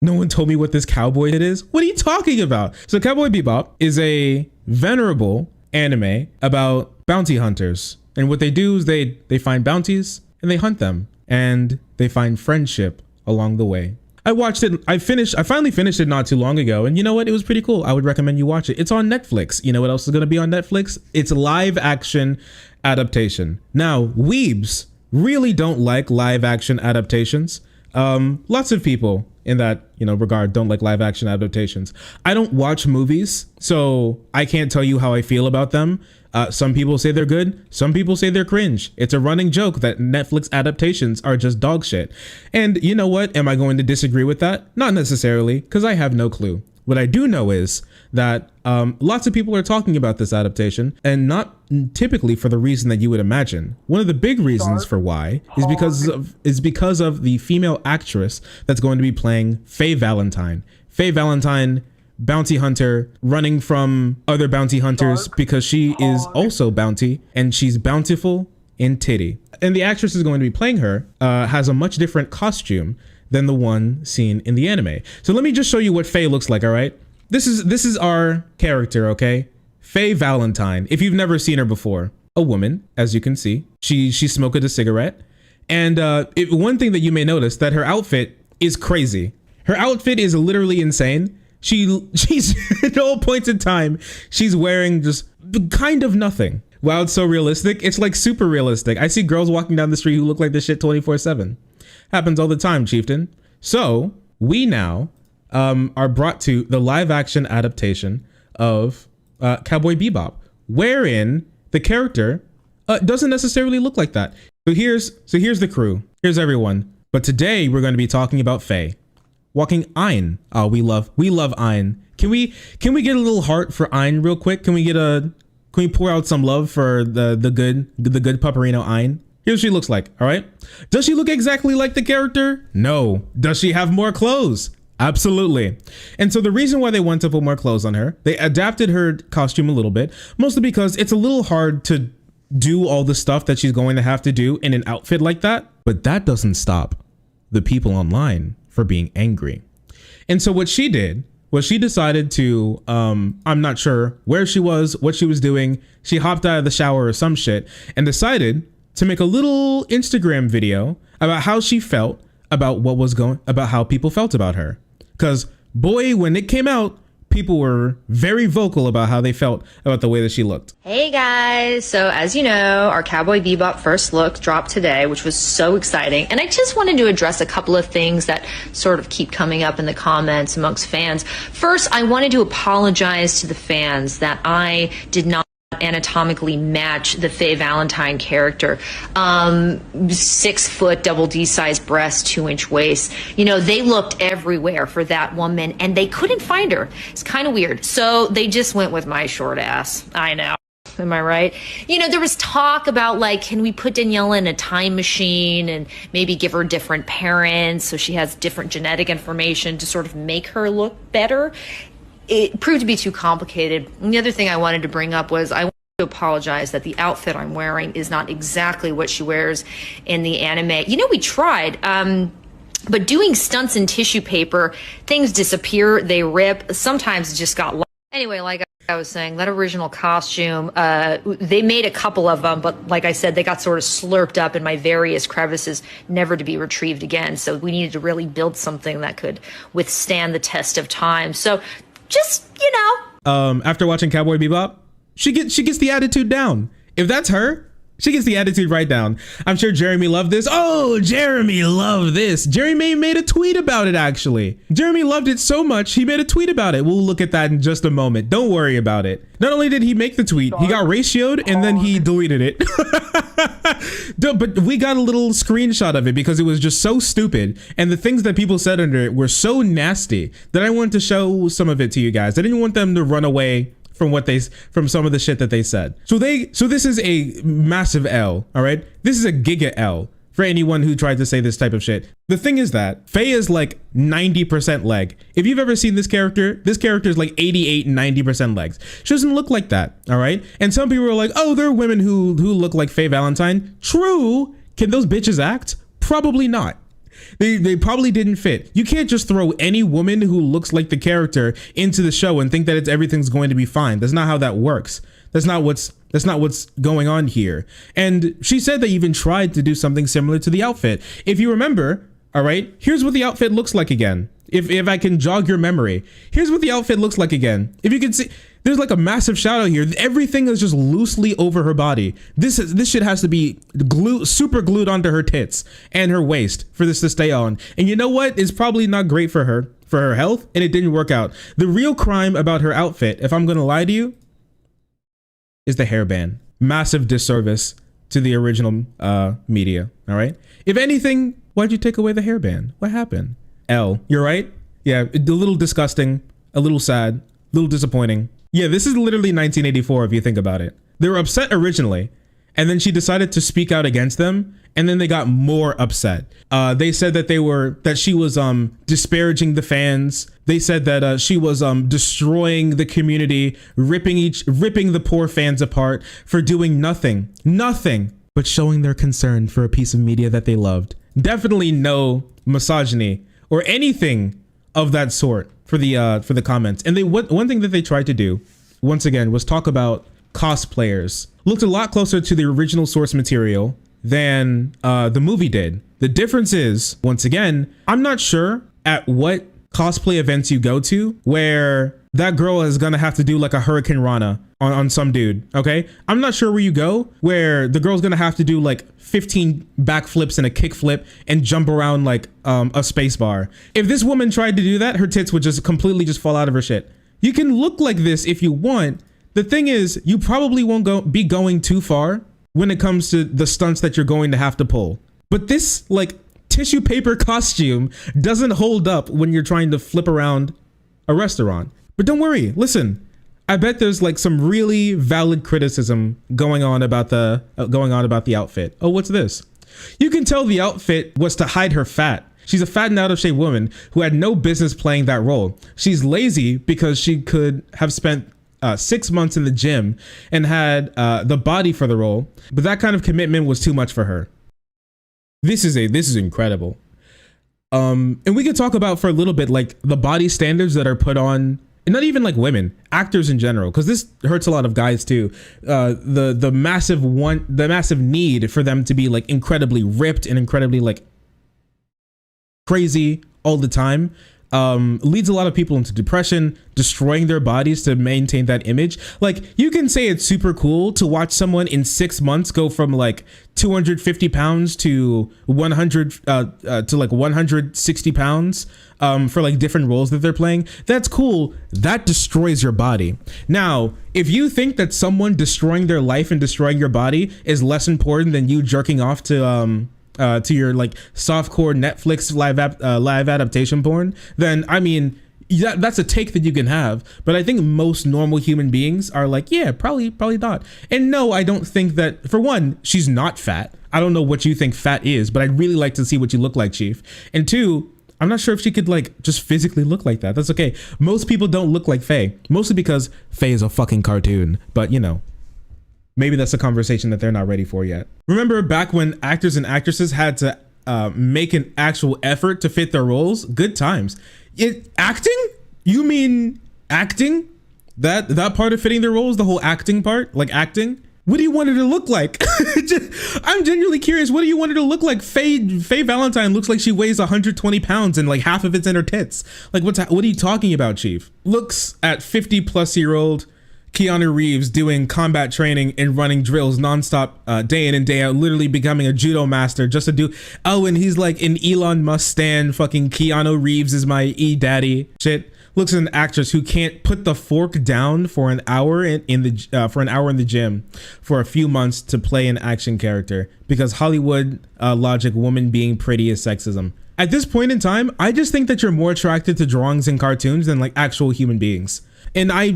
No one told me what this cowboy it is. What are you talking about? So Cowboy Bebop is a venerable anime about bounty hunters. And what they do is they find bounties and they hunt them, and they find friendship along the way. I watched it. I finally finished it not too long ago. And you know what? It was pretty cool. I would recommend you watch it. It's on Netflix. You know what else is going to be on Netflix? It's a live action adaptation. Now, weebs really don't like live action adaptations. Lots of people in that, regard don't like live action adaptations. I don't watch movies, so I can't tell you how I feel about them. Some people say they're good. Some people say they're cringe. It's a running joke that Netflix adaptations are just dog shit. And you know what? Am I going to disagree with that? Not necessarily, because I have no clue. What I do know is that lots of people are talking about this adaptation, and not typically for the reason that you would imagine. One of the big reasons for why is because of the female actress that's going to be playing Faye Valentine. Faye Valentine, bounty hunter, running from other bounty hunters because she is also bounty, and she's bountiful in titty. And the actress is going to be playing her has a much different costume than the one seen in the anime. So let me just show you what Faye looks like, all right? This is our character, okay? Faye Valentine, if you've never seen her before. A woman, as you can see. She's smoking a cigarette. And one thing that you may notice, that her outfit is crazy. Her outfit is literally insane. She's at all points in time, she's wearing just kind of nothing. Wow, it's so realistic. It's like super realistic. I see girls walking down the street who look like this shit 24/7. Happens all the time, chieftain. So we now are brought to the live action adaptation of Cowboy Bebop, wherein the character doesn't necessarily look like that. So here's the crew. Here's everyone. But today we're going to be talking about Faye. Walking Ein. Oh, we love Ein. Can we get a little heart for Ein real quick? Can we pour out some love for the good Pupperino Ein? Here's what she looks like, all right? Does she look exactly like the character? No. Does she have more clothes? Absolutely. And so the reason why they want to put more clothes on her, they adapted her costume a little bit, mostly because it's a little hard to do all the stuff that she's going to have to do in an outfit like that. But that doesn't stop the people online for being angry. And so what she did was she decided to, I'm not sure where she was, what she was doing. She hopped out of the shower or some shit and decided to make a little Instagram video about how she felt about about how people felt about her. Because boy, when it came out, people were very vocal about how they felt about the way that she looked. Hey guys, so as you know, our Cowboy Bebop first look dropped today, which was so exciting. And I just wanted to address a couple of things that sort of keep coming up in the comments amongst fans. First, I wanted to apologize to the fans that I did not anatomically match the Faye Valentine character. 6 foot, double D size breast, 2-inch waist. They looked everywhere for that woman and they couldn't find her. It's kind of weird. So they just went with my short ass. I know. Am I right? There was talk about can we put Daniella in a time machine and maybe give her different parents so she has different genetic information to sort of make her look better? It proved to be too complicated. And the other thing I wanted to bring up was I want to apologize that the outfit I'm wearing is not exactly what she wears in the anime. We tried, but doing stunts in tissue paper, things disappear, they rip. Sometimes it just got lost. Anyway, like I was saying, that original costume, they made a couple of them, but like I said, they got sort of slurped up in my various crevices, never to be retrieved again. So we needed to really build something that could withstand the test of time. So just, after watching Cowboy Bebop, she gets the attitude down. If that's her, she gets the attitude right down. I'm sure Jeremy loved this. Oh, Jeremy loved this. Jeremy made a tweet about it, actually. Jeremy loved it so much, he made a tweet about it. We'll look at that in just a moment. Don't worry about it. Not only did he make the tweet, he got ratioed and then he deleted it. But we got a little screenshot of it because it was just so stupid. And the things that people said under it were so nasty that I wanted to show some of it to you guys. I didn't want them to run away from some of the shit that they said. So this is a massive L, all right? This is a giga L for anyone who tried to say this type of shit. The thing is that Faye is like 90% leg. If you've ever seen this character is like 88 and 90% legs. She doesn't look like that, all right? And some people are like, oh, there are women who look like Faye Valentine. True. Can those bitches act? Probably not. They probably didn't fit. You can't just throw any woman who looks like the character into the show and think that everything's going to be fine. That's not how that works. That's not what's going on here. And she said they even tried to do something similar to the outfit. If you remember, all right, here's what the outfit looks like again. If I can jog your memory, here's what the outfit looks like again. If you can see, there's like a massive shout out here. Everything is just loosely over her body. This shit has to be super glued onto her tits and her waist for this to stay on. And you know what? It's probably not great for her health, and it didn't work out. The real crime about her outfit, if I'm gonna lie to you, is the hairband. Massive disservice to the original media. All right. If anything, why'd you take away the hairband? What happened? You're right. Yeah, a little disgusting, a little sad, a little disappointing. Yeah, this is literally 1984 if you think about it. They were upset originally, and then she decided to speak out against them, and then they got more upset. They said that she was disparaging the fans. They said that she was destroying the community, ripping the poor fans apart for doing nothing but showing their concern for a piece of media that they loved. Definitely no misogyny or anything of that sort for the comments. And one thing that they tried to do, once again, was talk about cosplayers. Looked a lot closer to the original source material than the movie did. The difference is, once again, I'm not sure at what cosplay events you go to where that girl is gonna have to do like a Hurricane Rana on some dude, okay? I'm not sure where you go where the girl's gonna have to do like 15 backflips and a kickflip and jump around like a space bar. If this woman tried to do that, her tits would just completely just fall out of her shit. You can look like this if you want. The thing is, you probably won't be going too far when it comes to the stunts that you're going to have to pull. But this like tissue paper costume doesn't hold up when you're trying to flip around a restaurant. But don't worry, listen, I bet there's like some really valid criticism going on about the outfit. Oh, what's this? You can tell the outfit was to hide her fat. She's a fat and out of shape woman who had no business playing that role. She's lazy because she could have spent 6 months in the gym and had the body for the role, but that kind of commitment was too much for her. This is incredible. And we could talk about for a little bit like the body standards that are put on, and not even like women, actors in general, because this hurts a lot of guys too. The massive need for them to be like incredibly ripped and incredibly like crazy all the time leads a lot of people into depression, destroying their bodies to maintain that image. Like, you can say it's super cool to watch someone in 6 months go from like 250 pounds to 160 pounds for like different roles that they're playing. That's cool. That destroys your body. Now, if you think that someone destroying their life and destroying your body is less important than you jerking off to your like softcore Netflix live adaptation porn, then I mean, that's a take that you can have. But I think most normal human beings are like, yeah, probably not. And no, I don't think that, for one, she's not fat. I don't know what you think fat is, but I'd really like to see what you look like, Chief. And two, I'm not sure if she could like just physically look like that. That's okay. Most people don't look like Faye, mostly because Faye is a fucking cartoon, but you know, maybe that's a conversation that they're not ready for yet. Remember back when actors and actresses had to make an actual effort to fit their roles? Good times. Acting? You mean acting? That part of fitting their roles, the whole acting part, like acting? What do you want her to look like? I'm genuinely curious. What do you want her to look like? Faye Valentine looks like she weighs 120 pounds and like half of it's in her tits. Like, what are you talking about, Chief? Looks at 50-plus-year-old Keanu Reeves doing combat training and running drills nonstop, day in and day out, literally becoming a judo master just to do. Oh, and he's like an Elon Musk stan. Fucking Keanu Reeves is my daddy. Shit. Looks at an actress who can't put the fork down for an hour in the gym for a few months to play an action character because Hollywood logic, woman being pretty, is sexism. At this point in time, I just think that you're more attracted to drawings and cartoons than like actual human beings. And I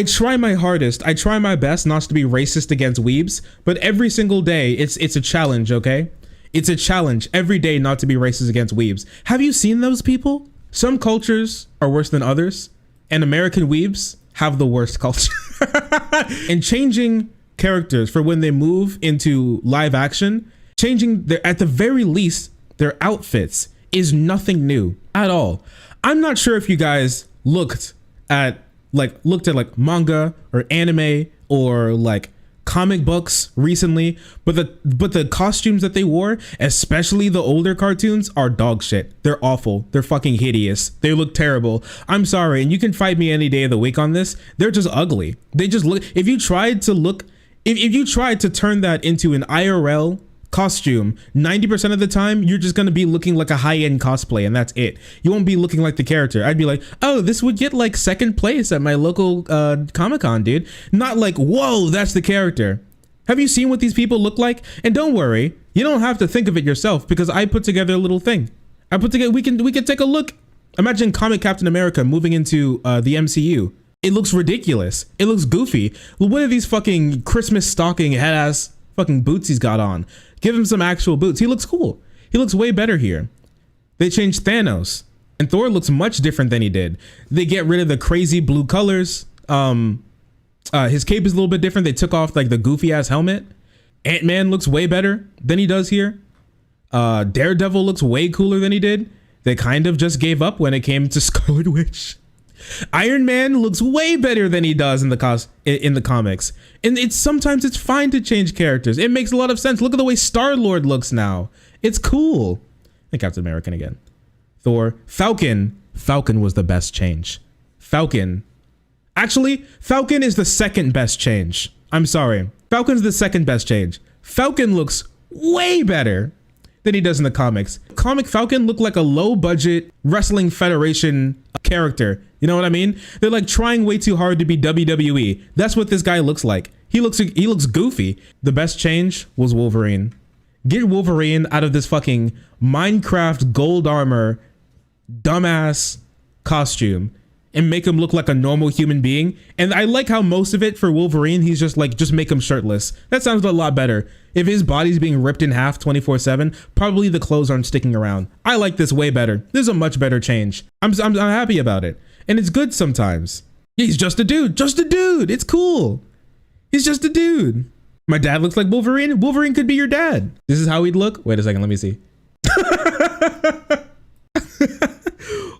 try my hardest. I try my best not to be racist against weebs, but every single day it's a challenge, okay? It's a challenge every day not to be racist against weebs. Have you seen those people? Some cultures are worse than others, and American weebs have the worst culture. And changing characters for when they move into live action, at the very least, their outfits is nothing new at all. I'm not sure if you guys looked at like manga or anime or like comic books recently, but the costumes that they wore, especially the older cartoons, are dog shit. They're awful. They're fucking hideous. They look terrible. I'm sorry, and you can fight me any day of the week on this. They're just ugly. They just look, if you tried to turn that into an IRL costume, 90% of the time you're just gonna be looking like a high-end cosplay, and that's it. You won't be looking like the character. I'd be like, oh, this would get like second place at my local Comic-Con, dude. Not like, whoa, that's the character. Have you seen what these people look like? And don't worry, you don't have to think of it yourself, because I put together a little thing. We can take a look. Imagine comic Captain America moving into the MCU. It looks ridiculous. It looks goofy. What are these fucking Christmas stocking head ass fucking boots he's got on? Give him some actual boots. He looks cool. He looks way better here. They changed Thanos, and Thor looks much different than he did. They get rid of the crazy blue colors. His cape is a little bit different. They took off like the goofy ass helmet. Ant-Man looks way better than he does here. Daredevil looks way cooler than he did. They kind of just gave up when it came to Scarlet Witch. Iron Man looks way better than he does in the comics. And sometimes it's fine to change characters. It makes a lot of sense. Look at the way Star-Lord looks now. It's cool. And Captain America again. Thor. Falcon was the best change. Falcon is the second best change. I'm sorry. Falcon's the second best change. Falcon looks way better than he does in the comics. Comic Falcon looked like a low budget Wrestling Federation character. You know what I mean? They're like trying way too hard to be WWE. That's what this guy looks like. He looks goofy. The best change was Wolverine. Get Wolverine out of this fucking Minecraft gold armor dumbass costume and make him look like a normal human being. And I like how most of it for Wolverine, he's just like, just make him shirtless. That sounds a lot better. If his body's being ripped in half 24/7, probably the clothes aren't sticking around. I like this way better. This is a much better change. I'm happy about it. And it's good sometimes. He's just a dude. Just a dude. It's cool. He's just a dude. My dad looks like Wolverine. Wolverine could be your dad. This is how he'd look. Wait a second. Let me see.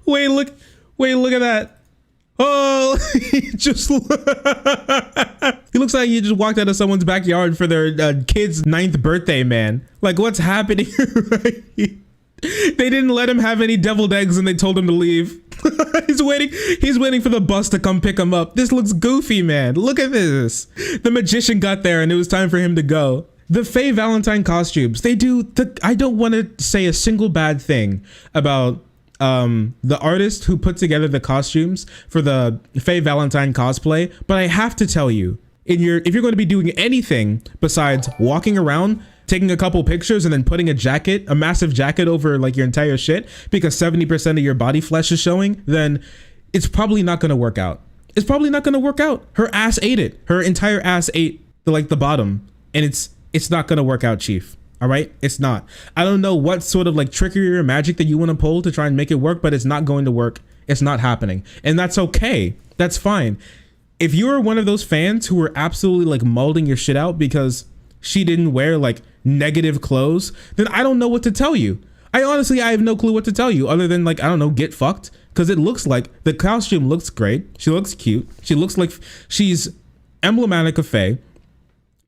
Wait, look at that. Oh, he looks like he just walked out of someone's backyard for their kid's 9th birthday, man. Like, what's happening right here? They didn't let him have any deviled eggs and they told him to leave. He's waiting for the bus to come pick him up. This looks goofy, man. Look at this. The magician got there and it was time for him to go. The Faye Valentine costumes, I don't want to say a single bad thing about the artist who put together the costumes for the Faye Valentine cosplay, but I have to tell you, if you're going to be doing anything besides walking around, taking a couple pictures and then putting a massive jacket over like your entire shit because 70% of your body flesh is showing, then it's probably not going to work out. It's probably not going to work out. Her ass ate it. Her entire ass ate the bottom, and it's not going to work out, Chief. All right, it's not. I don't know what sort of like trickery or magic that you want to pull to try and make it work, but it's not going to work. It's not happening, and that's okay. That's fine. If you're one of those fans who are absolutely like malding your shit out because she didn't wear like negative clothes, then I don't know what to tell you. I have no clue what to tell you other than like, I don't know, get fucked, because it looks like the costume looks great. She looks cute. She looks like she's emblematic of Faye.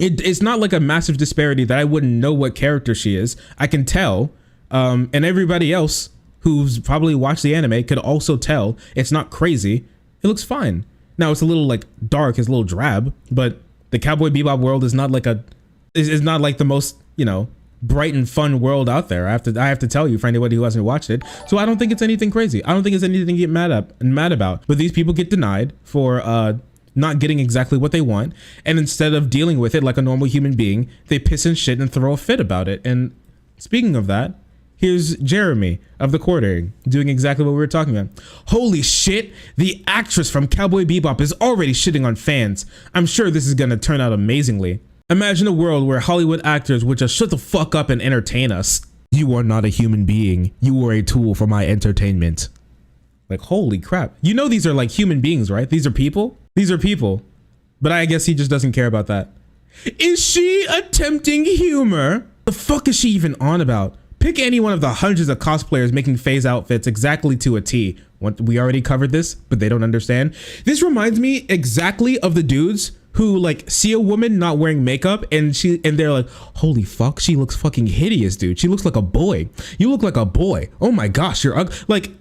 It's not like a massive disparity that I wouldn't know what character she is. I can tell, and everybody else who's probably watched the anime could also tell. It's not crazy. It looks fine. Now it's a little like dark, it's a little drab, but the Cowboy Bebop world is not like the most, bright and fun world out there. I have to tell you, for anybody who hasn't watched it. So I don't think it's anything crazy. I don't think it's anything to get mad about. But these people get denied for not getting exactly what they want, and instead of dealing with it like a normal human being, they piss and shit and throw a fit about it. And speaking of that, here's Jeremy of the Quartering doing exactly what we were talking about. Holy shit, the actress from Cowboy Bebop is already shitting on fans. I'm sure this is gonna turn out amazingly. Imagine a world where Hollywood actors would just shut the fuck up and entertain us. You are not a human being. You are a tool for my entertainment. Like, holy crap. You know these are like human beings, right? These are people. These are people. But I guess he just doesn't care about that. Is she attempting humor? The fuck is she even on about? Pick any one of the hundreds of cosplayers making Faye's outfits exactly to a T. We already covered this, but they don't understand. This reminds me exactly of the dudes who like see a woman not wearing makeup and they're like, holy fuck, she looks fucking hideous, dude. She looks like a boy. You look like a boy. Oh my gosh, you're ugly. Like,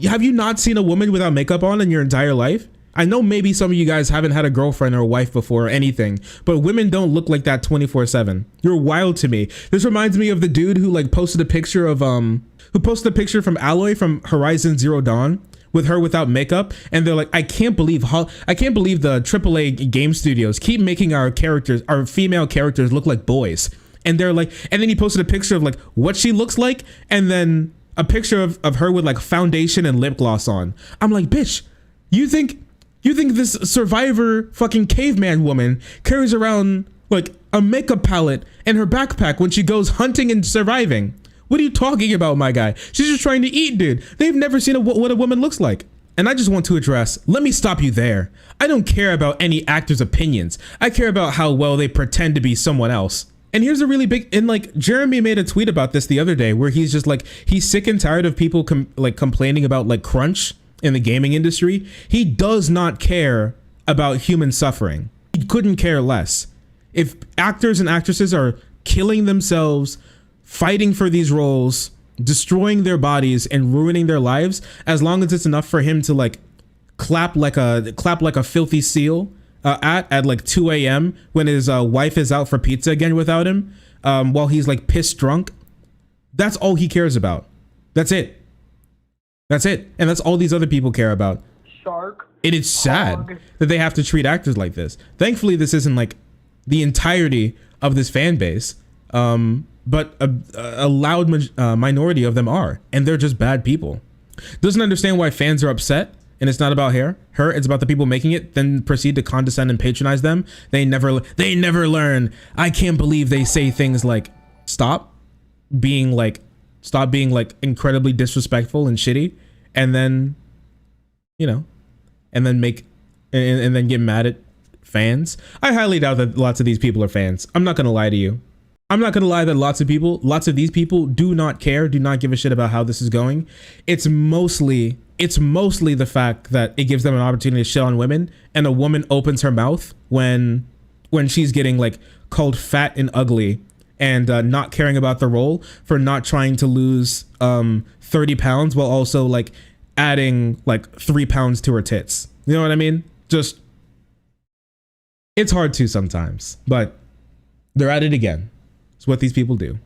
have you not seen a woman without makeup on in your entire life? I know maybe some of you guys haven't had a girlfriend or a wife before or anything, but women don't look like that 24/7. You're wild to me. This reminds me of the dude who like posted a picture of from Alloy from Horizon Zero Dawn with her without makeup, and they're like, I can't believe the AAA game studios keep making our female characters look like boys. And they're like, and then he posted a picture of like what she looks like, and then a picture of her with like foundation and lip gloss on. I'm like, bitch, you think this survivor fucking caveman woman carries around like a makeup palette in her backpack when she goes hunting and surviving? What are you talking about, my guy? She's just trying to eat, dude. They've never seen what a woman looks like. And I just want to address, let me stop you there. I don't care about any actor's opinions. I care about how well they pretend to be someone else. And here's a really big, and like Jeremy made a tweet about this the other day where he's just like, he's sick and tired of people complaining about like crunch in the gaming industry. He does not care about human suffering. He couldn't care less. If actors and actresses are killing themselves, fighting for these roles, destroying their bodies and ruining their lives, as long as it's enough for him to like clap like a filthy seal at like 2 a.m. when his wife is out for pizza again without him, while he's like pissed drunk, that's all he cares about. That's it. And that's all these other people care about. Shark. It is sad that they have to treat actors like this. Thankfully, this isn't like the entirety of this fan base. But a loud minority of them are, and they're just bad people. Doesn't understand why fans are upset, and it's not about her. It's about the people making it, then proceed to condescend and patronize them. They never learn. I can't believe they say things like, stop being like incredibly disrespectful and shitty, and then, and then get mad at fans. I highly doubt that lots of these people are fans. I'm not gonna lie to you. I'm not gonna lie that lots of these people do not care, do not give a shit about how this is going. It's mostly the fact that it gives them an opportunity to shit on women, and a woman opens her mouth when she's getting like called fat and ugly, and not caring about the role for not trying to lose 30 pounds while also like adding like 3 pounds to her tits. You know what I mean? Just, it's hard to sometimes, but they're at it again. It's what these people do.